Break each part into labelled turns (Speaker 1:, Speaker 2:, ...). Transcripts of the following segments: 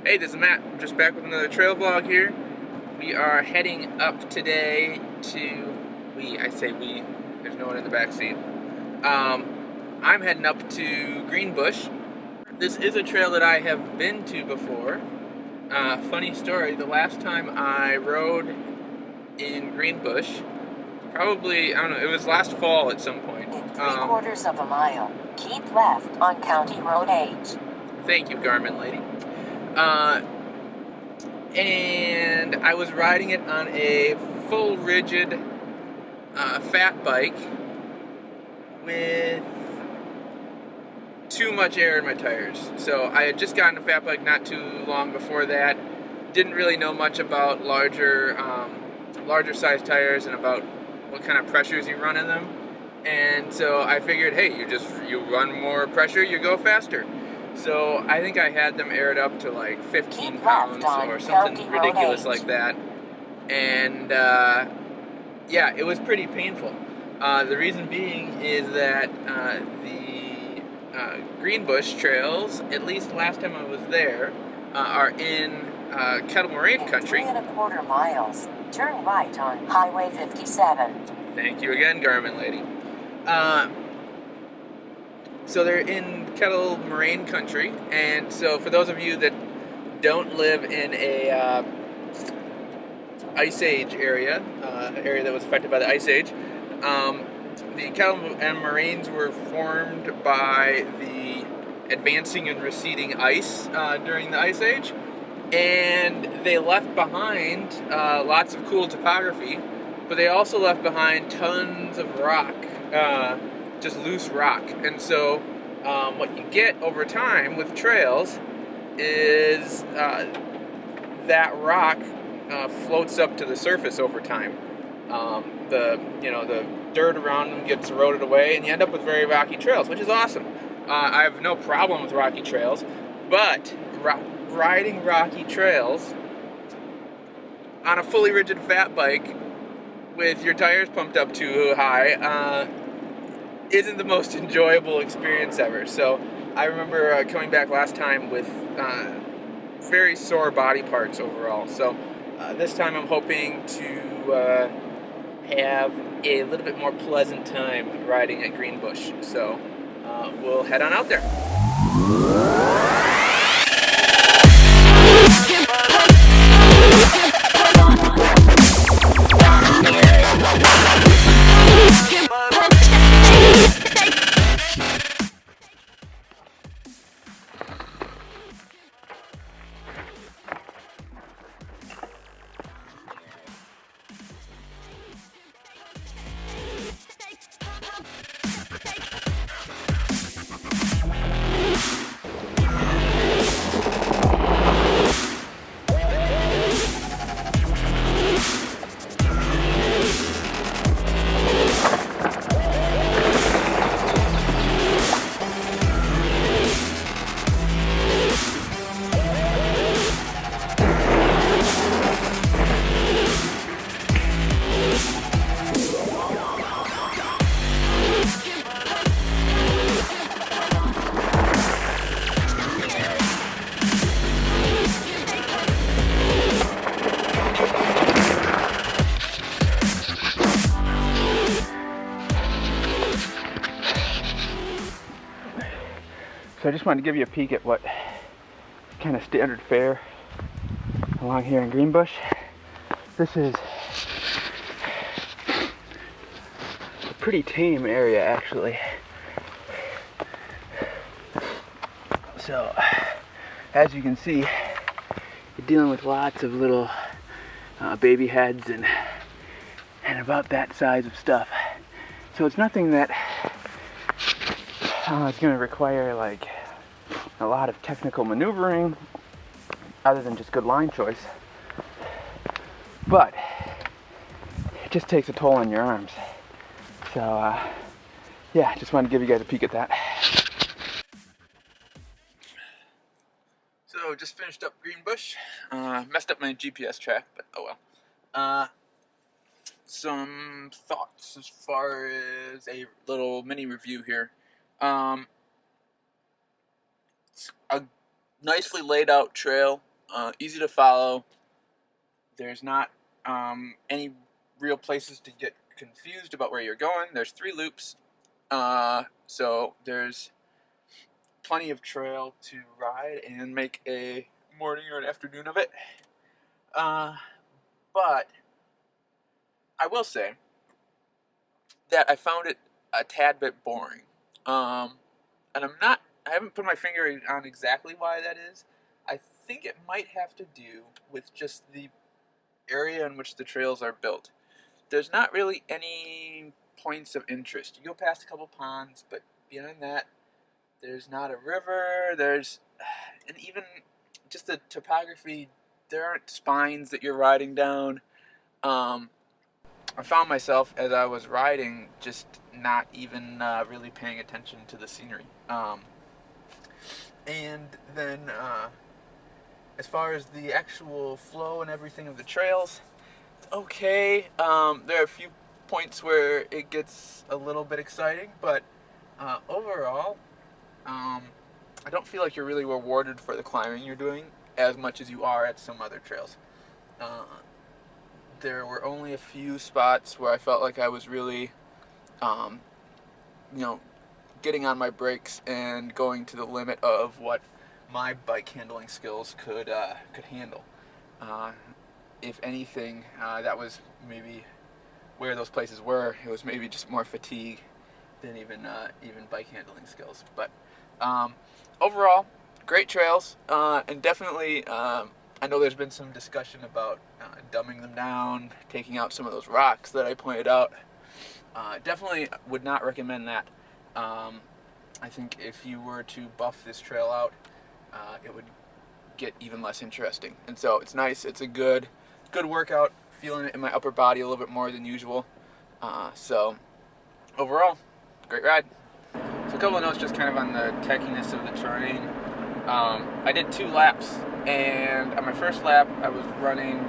Speaker 1: Hey, this is Matt. I'm just back with another trail vlog here. We are heading up today to, I say we, there's no one in the back seat. I'm heading up to Greenbush. This is a trail that I have been to before. Funny story, the last time I rode in Greenbush, probably, I don't know, it was last fall at some point.
Speaker 2: In 3/4 of a mile, keep left on County Road H.
Speaker 1: Thank you, Garmin lady. And I was riding it on a full rigid fat bike with too much air in my tires. So I had just gotten a fat bike not too long before that. Didn't really know much about larger size tires and about what kind of pressures you run in them. And so I figured, hey, you run more pressure, you go faster. So I think I had them aired up to like 15 pounds or something ridiculous like that. And yeah, it was pretty painful. The reason being is that the Greenbush trails, at least last time I was there, are in Kettle, Moraine country.
Speaker 2: 3 1/4 miles, turn right on Highway 57.
Speaker 1: Thank you again, Garmin lady. So they're in Kettle, Moraine country, and so for those of you that don't live in a ice age area, area that was affected by the ice age, the Kettle and Moraines were formed by the advancing and receding ice during the ice age, and they left behind lots of cool topography, but they also left behind tons of rock. Just loose rock. And so what you get over time with trails is that rock floats up to the surface over time. The dirt around them gets eroded away, and you end up with very rocky trails, which is awesome. I have no problem with rocky trails, but riding rocky trails on a fully rigid fat bike with your tires pumped up too high isn't the most enjoyable experience ever. So I remember coming back last time with very sore body parts overall. So this time I'm hoping to have a little bit more pleasant time riding at Greenbush. So we'll head on out there. So I just wanted to give you a peek at what kind of standard fare along here in Greenbush. This is a pretty tame area, actually. So, as you can see, you're dealing with lots of little baby heads and about that size of stuff. So it's nothing that it's going to require like a lot of technical maneuvering other than just good line choice, but it just takes a toll on your arms. So yeah, just wanted to give you guys a peek at that. So just finished up Greenbush. Messed up my GPS track, but oh well. Some thoughts as far as a little mini review here. It's a nicely laid out trail. easy to follow. There's not any real places to get confused about where you're going. There's 3 loops, so there's plenty of trail to ride and make a morning or an afternoon of it. But I will say that I found it a tad bit boring. And I haven't put my finger on exactly why that is. I think it might have to do with just the area in which the trails are built. There's not really any points of interest. You go past a couple ponds, but beyond that, there's not a river. And even just the topography, there aren't spines that you're riding down. I found myself, as I was riding, just not even really paying attention to the scenery. And then, as far as the actual flow and everything of the trails, it's okay. There are a few points where it gets a little bit exciting, but overall, I don't feel like you're really rewarded for the climbing you're doing as much as you are at some other trails. There were only a few spots where I felt like I was really, getting on my brakes and going to the limit of what my bike handling skills could handle. If anything, that was maybe where those places were. It was maybe just more fatigue than even bike handling skills. But overall, great trails, and definitely. I know there's been some discussion about dumbing them down, taking out some of those rocks that I pointed out. Definitely would not recommend that. I think if you were to buff this trail out, it would get even less interesting. And so it's nice. It's a good workout. Feeling it in my upper body a little bit more than usual. So overall, great ride. So a couple of notes just kind of on the techiness of the terrain. I did 2 laps, and on my first lap I was running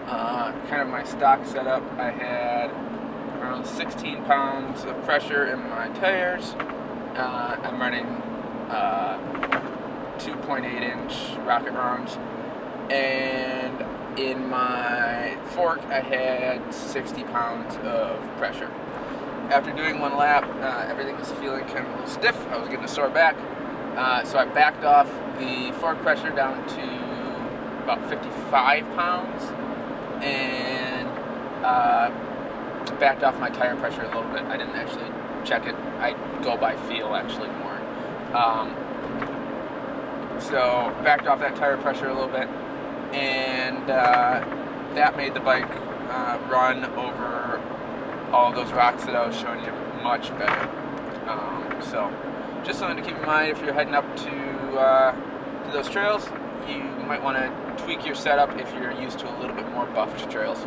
Speaker 1: kind of my stock setup. I had around 16 pounds of pressure in my tires. I'm running 2.8-inch rocket arms, and in my fork I had 60 pounds of pressure. After doing 1 lap, everything was feeling kind of a little stiff. I was getting a sore back. So I backed off the fork pressure down to about 55 pounds and backed off my tire pressure a little bit. I didn't actually check it. I go by feel actually more. So backed off that tire pressure a little bit, and that made the bike run over all of those rocks that I was showing you much better. So just something to keep in mind if you're heading up to those trails. You might want to tweak your setup if you're used to a little bit more buffed trails.